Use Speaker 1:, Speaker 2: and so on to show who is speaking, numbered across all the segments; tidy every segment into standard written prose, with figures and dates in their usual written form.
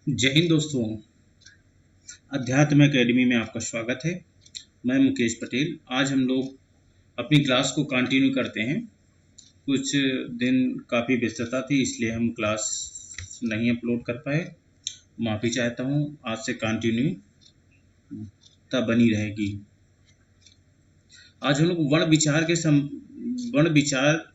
Speaker 1: जय हिंद दोस्तों। अध्यात्म एकेडमी में आपका स्वागत है। मैं मुकेश पटेल। आज हम लोग अपनी क्लास को कंटिन्यू करते हैं। कुछ दिन काफ़ी व्यस्तता थी, इसलिए हम क्लास नहीं अपलोड कर पाए। माफ़ी चाहता हूँ। आज से कंटिन्यूता बनी रहेगी। आज हम लोग वर्ण विचार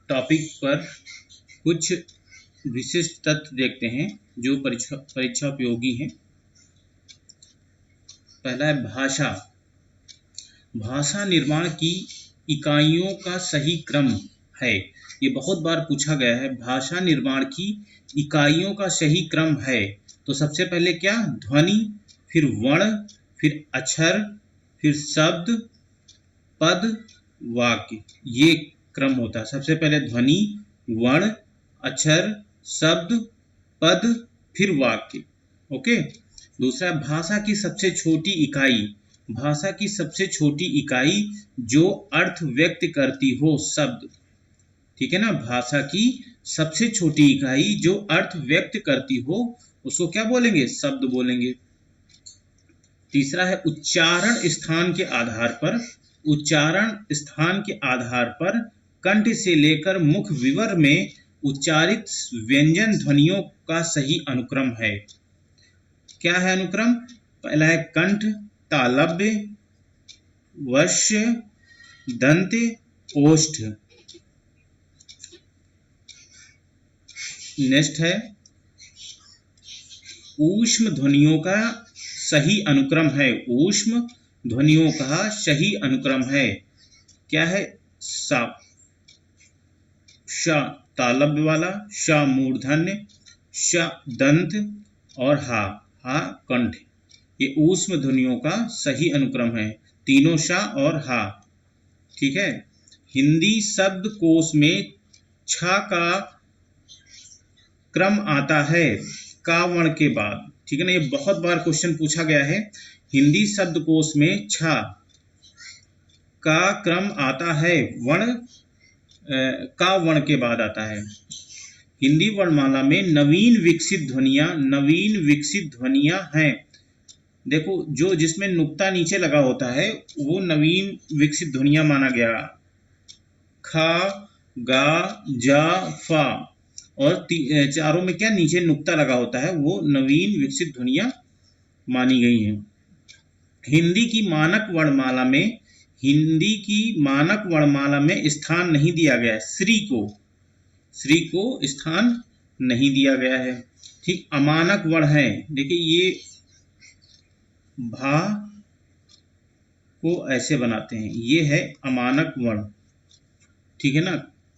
Speaker 1: टॉपिक पर कुछ विशिष्ट तथ्य देखते हैं जो परीक्षा उपयोगी हैं। पहला है भाषा। भाषा निर्माण की इकाइयों का सही क्रम है। ये बहुत बार पूछा गया है। भाषा निर्माण की इकाइयों का सही क्रम है। तो सबसे पहले क्या? ध्वनि, फिर वर्ण, फिर अक्षर, फिर शब्द, पद, वाक्य। ये क्रम होता है। सबसे पहले ध्वनि, वर्ण, अक्षर, शब्द, पद, फिर वाक्य। ओके। दूसरा, भाषा की सबसे छोटी इकाई। भाषा की सबसे छोटी इकाई जो अर्थ व्यक्त करती हो, शब्द। ठीक है ना। भाषा की सबसे छोटी इकाई जो अर्थ व्यक्त करती हो, उसको क्या बोलेंगे? शब्द बोलेंगे। तीसरा है उच्चारण स्थान के आधार पर। उच्चारण स्थान के आधार पर कंठ से लेकर मुख विवर में उच्चारित व्यंजन ध्वनियों का सही अनुक्रम है। क्या है अनुक्रम? पहला है कंठ, तालव्य, वश्य, दंत, ओष्ठ। नेक्स्ट है ऊष्म ध्वनियों का सही अनुक्रम है। ऊष्म ध्वनियों का सही अनुक्रम है। क्या है? सा, श तालव्य वाला, श मूर्धन्य, श दंत और हा कंठ। ये ऊष्म ध्वनियों का सही अनुक्रम है। तीनों श और हा। ठीक है। हिंदी शब्दकोश में छ का क्रम आता है का वर्ण के बाद। ठीक है ना। ये बहुत बार क्वेश्चन पूछा गया है। हिंदी शब्दकोश में छ का क्रम आता है वर्ण का वर्ण के बाद आता है। हिंदी वर्णमाला में नवीन विकसित ध्वनियां हैं। देखो, जो जिसमें नुक्ता नीचे लगा होता है वो नवीन विकसित ध्वनियां माना गया। खा, गा, जा, फा और चारों में क्या नीचे नुक्ता लगा होता है, वो नवीन विकसित ध्वनियां मानी गई हैं। हिंदी की मानक वर्णमाला में स्थान नहीं दिया गया है। श्री को स्थान नहीं दिया गया है। ठीक। अमानक वर्ण है। देखिए, ये भा को ऐसे बनाते हैं, ये है अमानक वर्ण। ठीक है ना।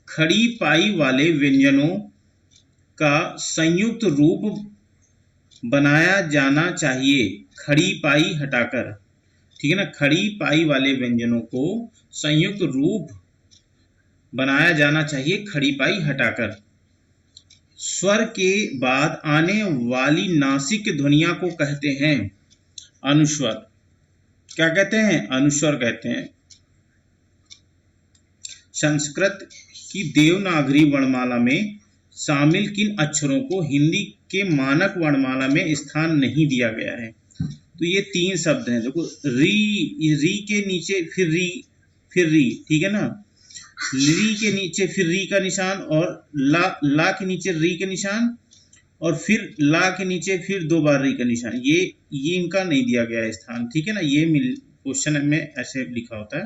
Speaker 1: खड़ी पाई वाले व्यंजनों का संयुक्त रूप बनाया जाना चाहिए, खड़ी पाई हटाकर। ठीक है ना। खड़ी पाई वाले व्यंजनों को संयुक्त रूप बनाया जाना चाहिए, खड़ी पाई हटाकर। स्वर के बाद आने वाली नासिक ध्वनियों को कहते हैं अनुस्वर। क्या कहते हैं? अनुस्वर कहते हैं। संस्कृत की देवनागरी वर्णमाला में शामिल किन अक्षरों को हिंदी के मानक वर्णमाला में स्थान नहीं दिया गया है? तो ये तीन शब्द हैं। देखो, री के नीचे फिर री। ठीक है ना। री के नीचे फिर री का निशान और ला के नीचे री के निशान और फिर ला के नीचे फिर दो बार री का निशान। ये इनका नहीं दिया गया है स्थान। ठीक है ना। ये क्वेश्चन में ऐसे लिखा होता है।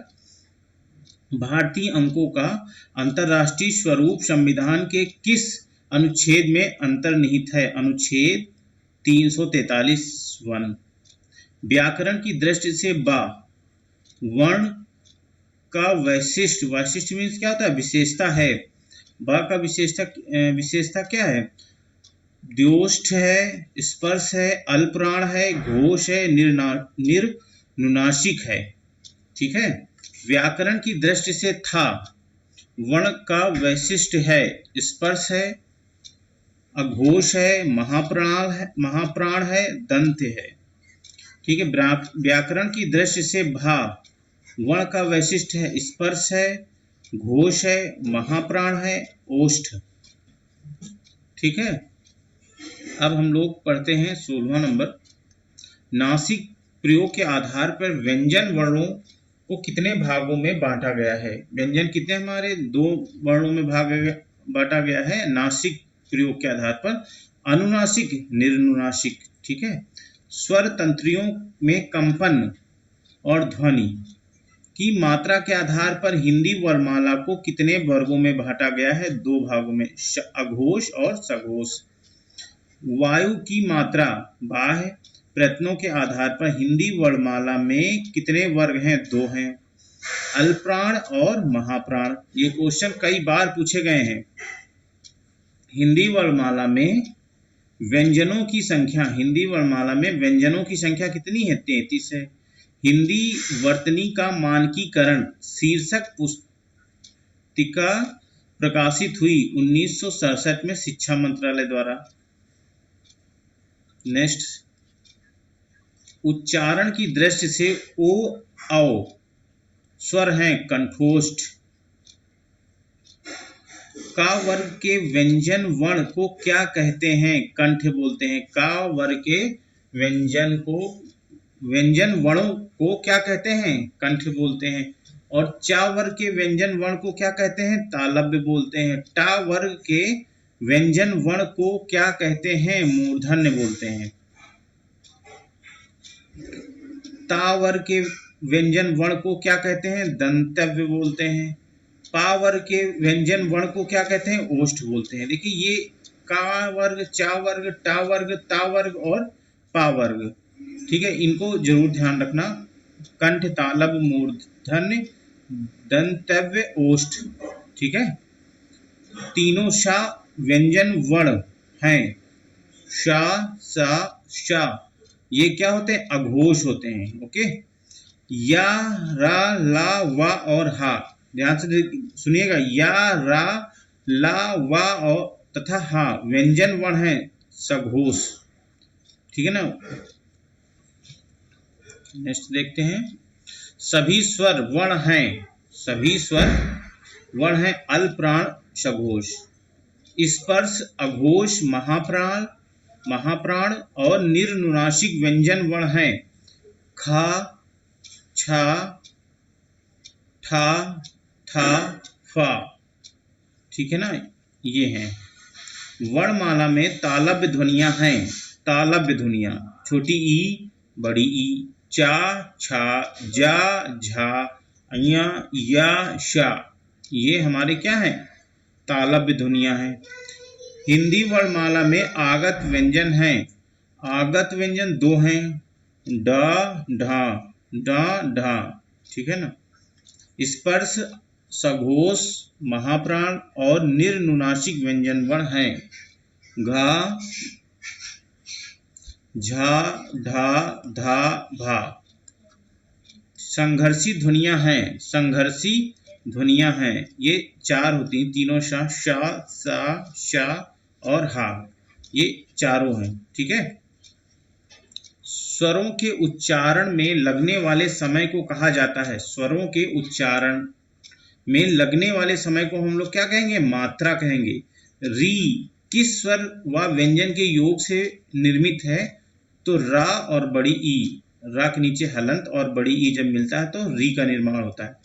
Speaker 1: भारतीय अंकों का अंतरराष्ट्रीय स्वरूप संविधान के किस अनुच्छेद में अंतर्निहित है? अनुच्छेद 343(1). व्याकरण की दृष्टि से बा वर्ण का वैशिष्ट मीन्स क्या होता है? विशेषता है। बा का विशेषता क्या है? द्योष्ठ है, स्पर्श है, अल्पप्राण है, घोष है, निर्नुनासिक है। ठीक है। व्याकरण की दृष्टि से था वर्ण का वैशिष्ट है, स्पर्श है, अघोष है, महाप्राण है, दंत है। ठीक है। व्याकरण की दृष्टि से भा वर्ण का वैशिष्ट है, स्पर्श है, घोष है, महाप्राण है, ओष्ठ। ठीक है। अब हम लोग पढ़ते हैं 16वां नंबर। नासिक प्रयोग के आधार पर व्यंजन वर्णों को कितने भागों में बांटा गया है? व्यंजन कितने हमारे 2 वर्णों में बांटा गया है नासिक प्रयोग के आधार पर, अनुनासिक, निर्नुनासिक। ठीक है। स्वर तंत्रियों में कंपन और ध्वनि की मात्रा के आधार पर हिंदी वर्णमाला को कितने वर्गों में बांटा गया है? 2 भागों में, अघोष और सघोष। वायु की मात्रा, बाह्य प्रयत्नों के आधार पर हिंदी वर्णमाला में कितने वर्ग हैं? 2 हैं, अल्पप्राण और महाप्राण। ये क्वेश्चन कई बार पूछे गए हैं। हिंदी वर्णमाला में व्यंजनों की संख्या, हिंदी वर्णमाला में व्यंजनों की संख्या कितनी है? 33 है। हिंदी वर्तनी का मानकीकरण शीर्षक पुस्तिका प्रकाशित हुई 1967 में शिक्षा मंत्रालय द्वारा। नेक्स्ट, उच्चारण की दृष्टि से ओ औ स्वर हैं कंठोष्ठ। का वर्ग के व्यंजन वर्ण को क्या कहते हैं? कंठ बोलते हैं। का वर्ग के व्यंजन वर्णों को क्या कहते हैं? कंठ बोलते हैं। और चा वर्ग के व्यंजन वर्ण को क्या कहते हैं? तालव्य बोलते हैं। टा वर्ग के व्यंजन वर्ण को क्या कहते हैं? मूर्धन्य बोलते हैं। ता वर्ग के व्यंजन वर्ण को क्या कहते हैं? दंतव्य बोलते हैं। पा वर्ग के व्यंजन वर्ण को क्या कहते हैं? ओष्ठ बोलते हैं। देखिए, ये का वर्ग, चा वर्ग, टा वर्ग, ता वर्ग और पा वर्ग, ठीक है, इनको जरूर ध्यान रखना। कंठ, तालव्य, मूर्धन्य, दंतव्य, ओष्ठ। ठीक है। तीनों शा व्यंजन वर्ण हैं। शा, सा, शा, ये क्या होते हैं? अघोष होते हैं। ओके। या, रा, ला, वा और हा, ध्यान से सुनिएगा। या, रा, ला, वा और तथा हा व्यंजन वर्ण है सघोष। ठीक है ना। नेक्स्ट देखते हैं। सभी स्वर वर्ण हैं, सभी स्वर वर्ण हैं अल्पप्राण सघोष। स्पर्श अघोष महाप्राण और निर्नुनासिक व्यंजन वर्ण हैं खा, छा, ठा, था, फा। ठीक है ना, ये हैं। वर्णमाला में तालव्य ध्वनियां हैं। तालव्य ध्वनियां, छोटी ई, बड़ी ई, चा, छा, जा, झा, अया, या, शा, ये हमारे क्या हैं? तालव्य ध्वनियां हैं। हिंदी वर्णमाला में आगत व्यंजन हैं। आगत व्यंजन 2 हैं, ड, ढा, ड, ढा। ठीक है ना। स्पर्श सघोष महाप्राण और निर्नुनासिक व्यंजन वर्ण हैं घा, झा, ढा, धा, भा। संघर्षी ध्वनियां हैं, संघर्षी ध्वनियां हैं, ये 4 होती हैं, तीनों शा, सा, शा और हा, ये चारों हैं। ठीक है। स्वरों के उच्चारण में लगने वाले समय को कहा जाता है। स्वरों के उच्चारण में लगने वाले समय को हम लोग क्या कहेंगे? मात्रा कहेंगे। री किस स्वर व व्यंजन के योग से निर्मित है? तो रा और बड़ी ई, रा के नीचे हलंत और बड़ी ई जब मिलता है तो री का निर्माण होता है।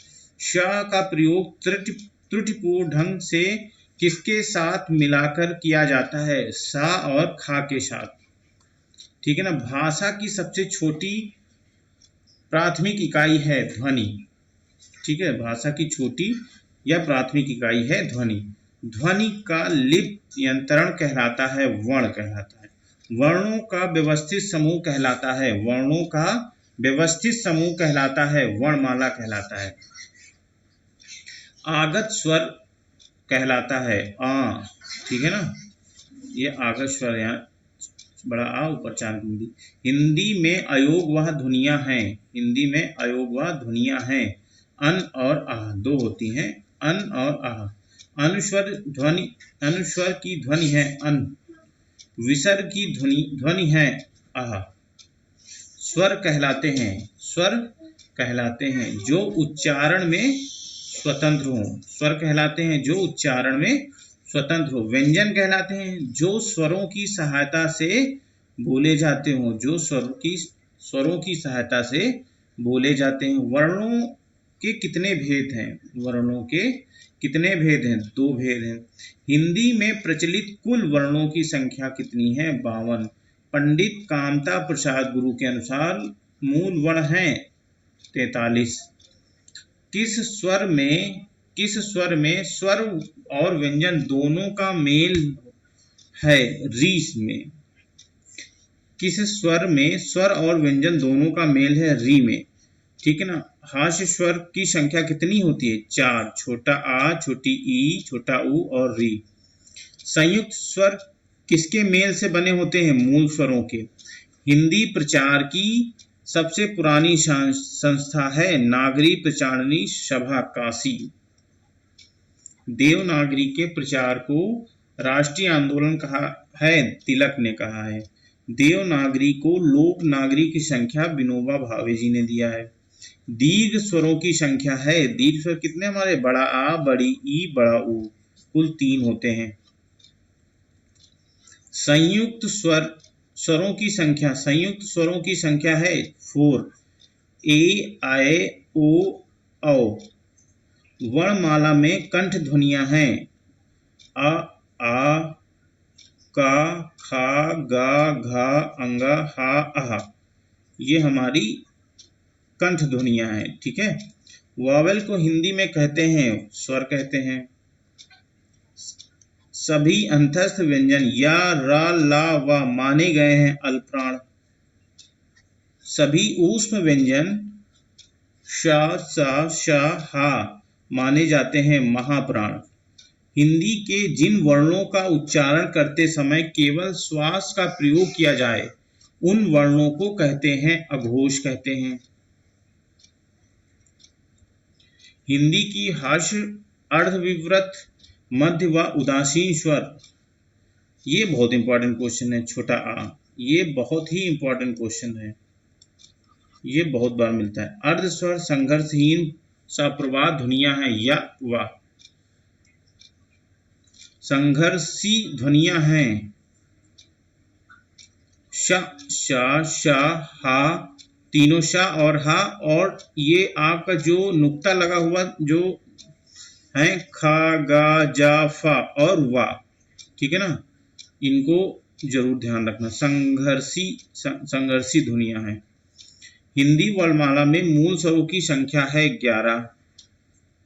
Speaker 1: श का प्रयोग त्रुटिपूर्ण ढंग से किसके साथ मिलाकर किया जाता है? सा और खा के साथ। ठीक है ना। भाषा की सबसे छोटी प्राथमिक इकाई है ध्वनि। ठीक है, भाषा की छोटी या प्राथमिक इकाई है ध्वनि। ध्वनि का लिप्त यंत्रण कहलाता है वर्ण कहलाता है। वर्णों का व्यवस्थित समूह कहलाता है, वर्णों का व्यवस्थित समूह कहलाता है, वर्णमाला कहलाता है। आगत स्वर कहलाता है आ। ठीक है ना, ये आगत स्वर, यहाँ बड़ा आ ऊपर 4 बिंदी। हिंदी में अयोगवाह ध्वनियां हैं, हिंदी में अयोगवाह ध्वनियां हैं। अन और आह 2 होती हैं, अन और आह। अनुस्वर की ध्वनि है अन, विसर्ग की ध्वनि है आह। स्वर कहलाते हैं, स्वर कहलाते हैं जो उच्चारण में स्वतंत्र हों। स्वर कहलाते हैं जो उच्चारण में स्वतंत्र हो। व्यंजन कहलाते हैं जो स्वरों की सहायता से बोले जाते हो, जो स्वरों की सहायता से बोले जाते हैं। वर्णों के कितने भेद हैं? वर्णों के कितने भेद हैं? 2 भेद हैं। हिंदी में प्रचलित कुल वर्णों की संख्या कितनी है? 52। पंडित कामता प्रसाद गुरु के अनुसार मूल वर्ण हैं 43। किस स्वर में स्वर और व्यंजन दोनों का मेल है? री में। किस स्वर में स्वर और व्यंजन दोनों का मेल है? री में। ठीक है ना। हास्य स्वर की संख्या कितनी होती है? 4। छोटा आ, छोटी ई, छोटा ऊ और री। संयुक्त स्वर किसके मेल से बने होते हैं? मूल स्वरों के। हिंदी प्रचार की सबसे पुरानी संस्था है नागरी प्रचारणी सभा काशी। देवनागरी के प्रचार को राष्ट्रीय आंदोलन कहा है, तिलक ने कहा है। देवनागरी को लोक नागरी की संख्या विनोबा भावे जी ने दिया है। दीर्घ स्वरों की संख्या है, दीर्घ स्वर कितने हमारे? बड़ा आ, बड़ी ई, बड़ा ऊ, कुल 3 होते हैं। संयुक्त स्वरों की संख्या है 4। ए, आए, ओ, औ। वर्णमाला में कंठ ध्वनियां हैं अ, आ, का, खा, गा, घा, अंगा, हा, आहा। ये हमारी कंठ ध्वनियां हैं। ठीक है। वॉवेल को हिंदी में कहते हैं, स्वर कहते हैं। सभी अंतस्थ व्यंजन या, रा, ला, व माने गए हैं अल्पप्राण। सभी ऊष्म व्यंजन श, स, श, हा माने जाते हैं महाप्राण। हिंदी के जिन वर्णों का उच्चारण करते समय केवल श्वास का प्रयोग किया जाए उन वर्णों को कहते हैं अघोष कहते हैं। हिंदी की हास्य, अर्धविवृत, मध्य व उदासीन स्वर। ये बहुत इंपॉर्टेंट क्वेश्चन है। छोटा आ, ये बहुत ही इंपॉर्टेंट क्वेश्चन है, ये बहुत बार मिलता है। अर्ध स्वर संघर्षहीन सप्रवाद ध्वनियां हैं या, व। संघर्षी ध्वनियां हैं श, श, हा, तीनों श और हा, और ये आ का जो नुक्ता लगा हुआ जो है खा, गा, जा, फा और वा। ठीक है ना। इनको जरूर ध्यान रखना। संघर्षी ध्वनियां हैं। हिंदी वर्णमाला में मूल स्वरों की संख्या है 11।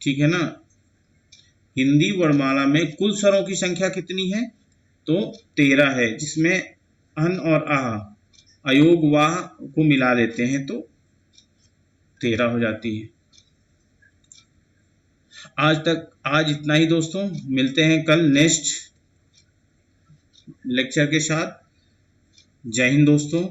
Speaker 1: ठीक है ना। हिंदी वर्णमाला में कुल स्वरों की संख्या कितनी है? तो 13 है, जिसमें अन और आह, अयोग वाह को मिला देते हैं तो 13 हो जाती है। आज इतना ही दोस्तों। मिलते हैं कल नेक्स्ट लेक्चर के साथ। जय हिंद दोस्तों।